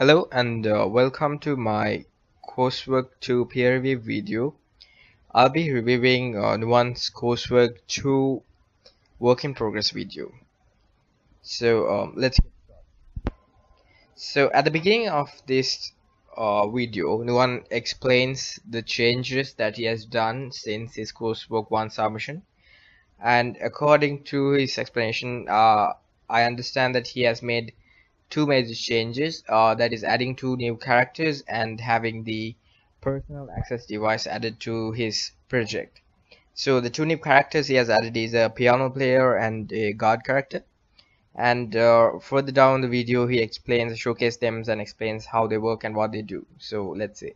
Hello and welcome to my coursework 2 peer review video. I'll be reviewing Nuan's coursework 2 work in progress video. Let's. So at the beginning of this video, Nuan explains the changes that he has done since his coursework 1 submission. And according to his explanation, I understand that he has made two major changes, that is adding two new characters and having the personal access device added to his project. So the two new characters he has added is a piano player and a guard character, and further down the video he showcase them and explains how they work and what they do. So let's see.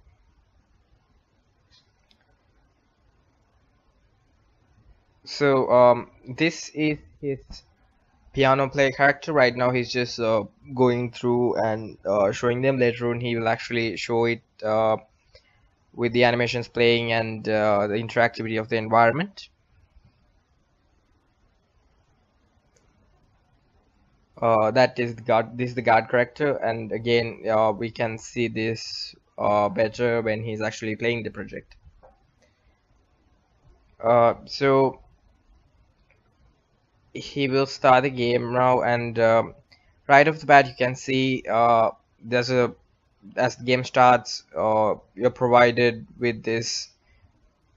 This is his piano player character. Right now he's just going through and showing them. Later on he will actually show it with the animations playing and the interactivity of the environment. That is the guard. This is the guard character, and again we can see this better when he's actually playing the project. So he will start the game now, and right off the bat you can see there's a as the game starts, you're provided with this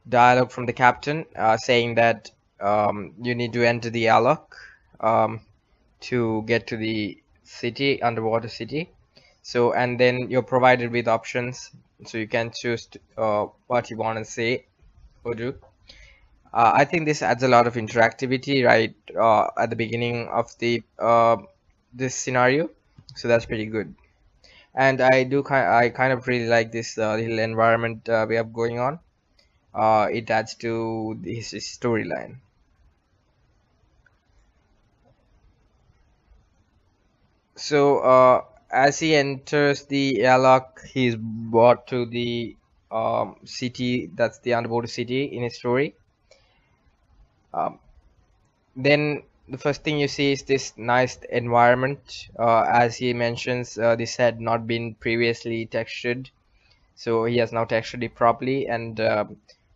dialogue from the captain saying that you need to enter the airlock to get to the city, underwater city. So, and then you're provided with options, so you can choose what you want to say or do. I think this adds a lot of interactivity right at the beginning of the this scenario, so that's pretty good. And I kind of really like this little environment we have going on. It adds to his storyline. So as he enters the airlock, he's brought to the city. That's the underwater city in his story. Then the first thing you see is this nice environment. As he mentions, this had not been previously textured, so he has now textured it properly and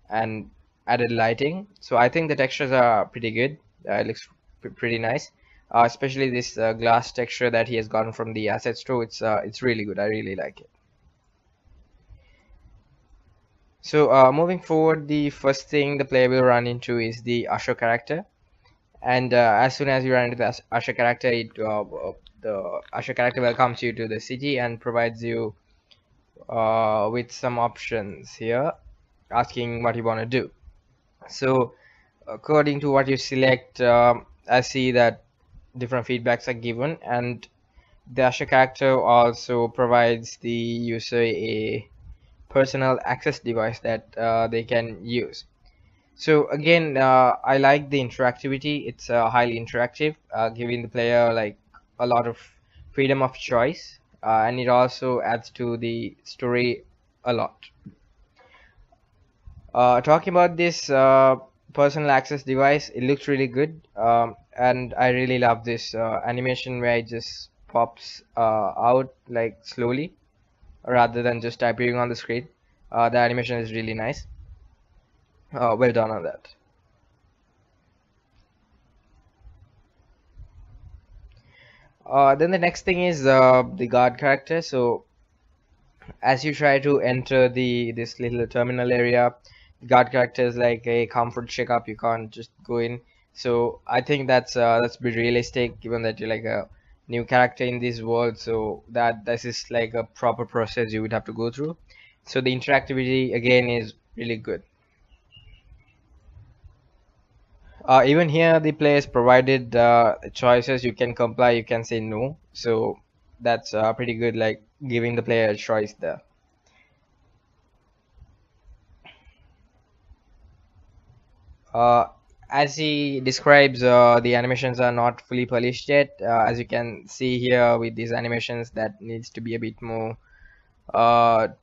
added lighting. So I think the textures are pretty good. It looks pretty nice, especially this glass texture that he has gotten from the asset store. It's really good. I really like it. So moving forward, the first thing the player will run into is the usher character. And as soon as you run into the usher character, the usher character welcomes you to the city and provides you with some options here, asking what you want to do. So according to what you select, I see that different feedbacks are given, and the usher character also provides the user a personal access device that they can use. So again, I like the interactivity. It's highly interactive, giving the player like a lot of freedom of choice, and it also adds to the story a lot. Talking about this personal access device, it looks really good, and I really love this animation where it just pops out like slowly rather than just appearing on the screen. The animation is really nice. Well done on that. Then the next thing is the guard character. So as you try to enter this little terminal area, the guard character is like a comfort checkup. You can't just go in. So I think that's be realistic, given that you're like a new character in this world. So that this is like a proper process you would have to go through. So the interactivity again is really good. Even here the players provided choices. You can comply, you can say no, so that's pretty good, like giving the player a choice there. As he describes, the animations are not fully polished yet, as you can see here with these animations that needs to be a bit more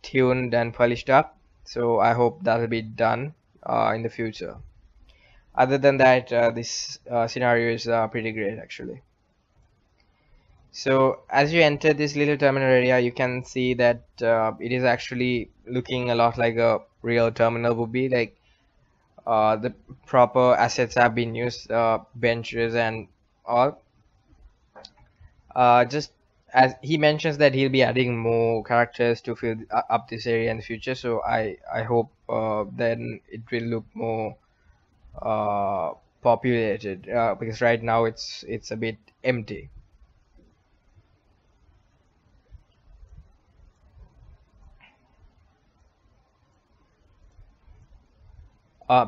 tuned and polished up, so I hope that will be done in the future. Other than that, this scenario is pretty great actually. So as you enter this little terminal area, you can see that it is actually looking a lot like a real terminal would be. Like the proper assets have been used, benches and all. Just as he mentions that he'll be adding more characters to fill up this area in the future. So I hope then it will look more uh, populated, because right now it's a bit empty.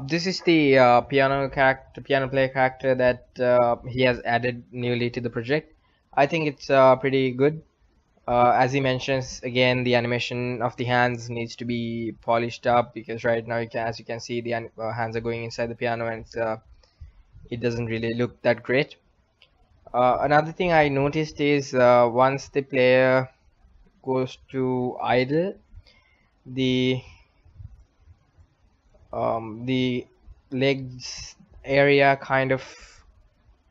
This is the piano player character that he has added newly to the project. I think it's pretty good. As he mentions, again, the animation of the hands needs to be polished up because right now, as you can see, the hands are going inside the piano and it doesn't really look that great. Another thing I noticed is once the player goes to idle, the the legs area kind of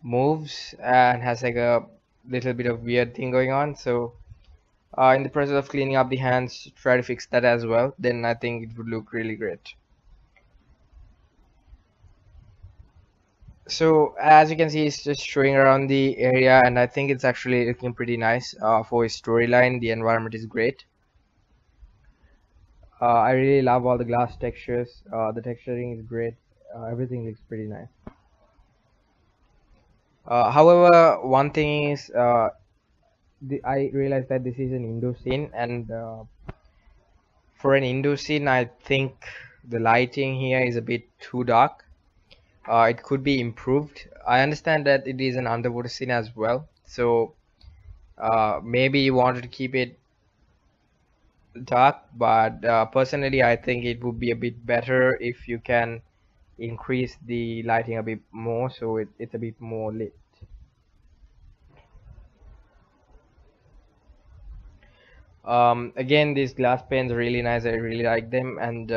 moves and has like a little bit of weird thing going on. So in the process of cleaning up the hands, try to fix that as well. Then I think it would look really great. So as you can see, it's just showing around the area, and I think it's actually looking pretty nice for his storyline. The environment is great. I really love all the glass textures. The texturing is great. Everything looks pretty nice. However, one thing is, I realized that this is an indoor scene, and for an indoor scene, I think the lighting here is a bit too dark. It could be improved. I understand that it is an underwater scene as well, so maybe you wanted to keep it dark, but personally, I think it would be a bit better if you can increase the lighting a bit more so it's a bit more lit. Again, these glass panes are really nice. I really like them, and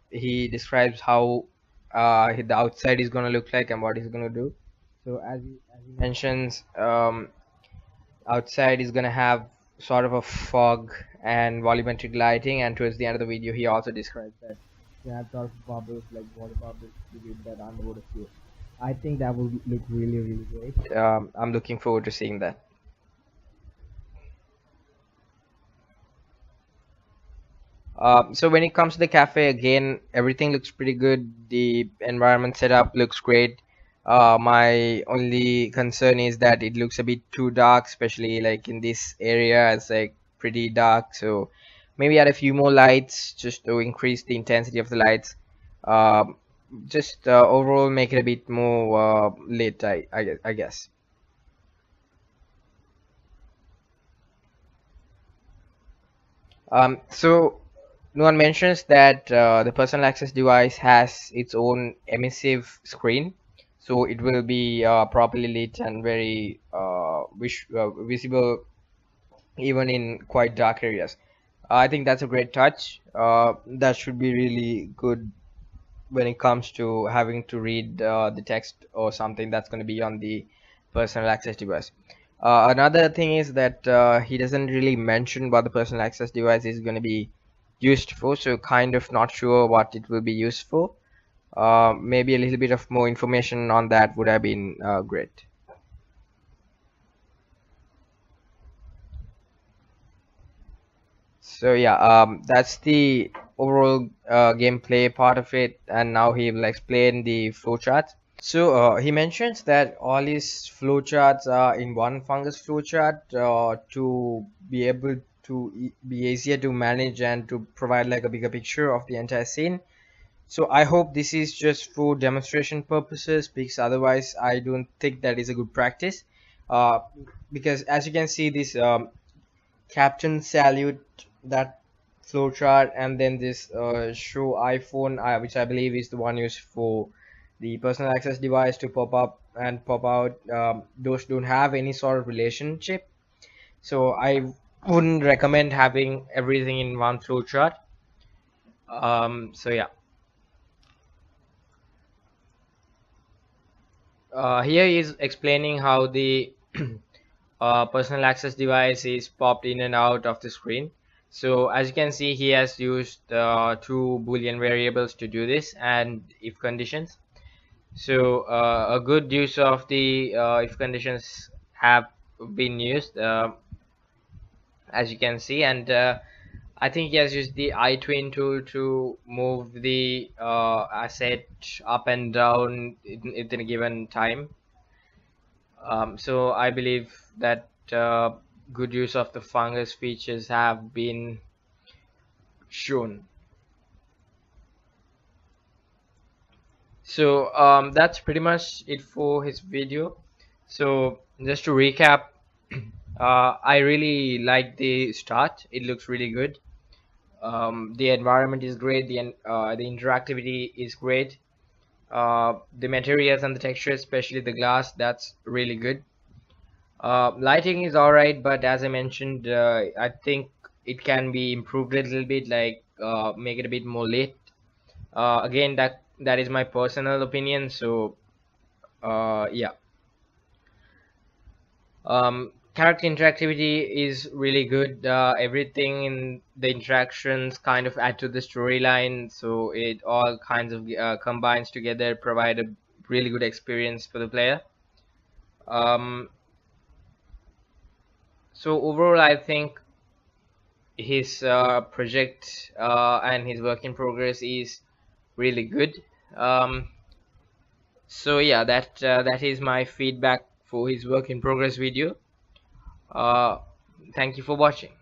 he describes how the outside is gonna look like and what he's gonna do. So as he mentions, outside is gonna have sort of a fog and volumetric lighting, and towards the end of the video, he also describes that you have sort of bubbles like water bubbles to give that underwater feel. I think that will look really really great. I'm looking forward to seeing that. So when it comes to the cafe, again, everything looks pretty good. The environment setup looks great. My only concern is that it looks a bit too dark, especially like in this area. It's like pretty dark. So maybe add a few more lights just to increase the intensity of the lights. Um, just overall make it a bit more lit, I guess. So no one mentions that the personal access device has its own emissive screen, so it will be properly lit and very visible even in quite dark areas. I think that's a great touch. That should be really good when it comes to having to read the text or something that's going to be on the personal access device. Another thing is that he doesn't really mention what the personal access device is going to be used for, so kind of not sure what it will be used for. Maybe a little bit of more information on that would have been great. So yeah, that's the overall gameplay part of it, and now he will explain the flowchart. So he mentions that all his flowcharts are in one fungus flowchart to be able to be easier to manage and to provide like a bigger picture of the entire scene. So I hope this is just for demonstration purposes, because otherwise I don't think that is a good practice. Uh, because as you can see, this Captain Salute, that flowchart, and then this show iPhone, which I believe is the one used for the personal access device to pop up and pop out. Those don't have any sort of relationship, so I wouldn't recommend having everything in one flowchart. So yeah, here is explaining how the personal access device is popped in and out of the screen. So as you can see, he has used two Boolean variables to do this and if conditions. So a good use of the if conditions have been used, as you can see, and I think he has used the iTwin tool to move the asset up and down in a given time. So I believe that good use of the fungus features have been shown. So that's pretty much it for his video. So just to recap, I really like the start. It looks really good. The environment is great. The interactivity is great. The materials and the texture, especially the glass, that's really good. Lighting is alright, but as I mentioned, I think it can be improved a little bit, like make it a bit more lit. Again, that is my personal opinion. So yeah. Character interactivity is really good. Everything in the interactions kind of add to the storyline, so it all kinds of combines together, provide a really good experience for the player. So overall, I think his project and his work in progress is really good. So yeah, that is my feedback for his work in progress video. uh, Thank you for watching.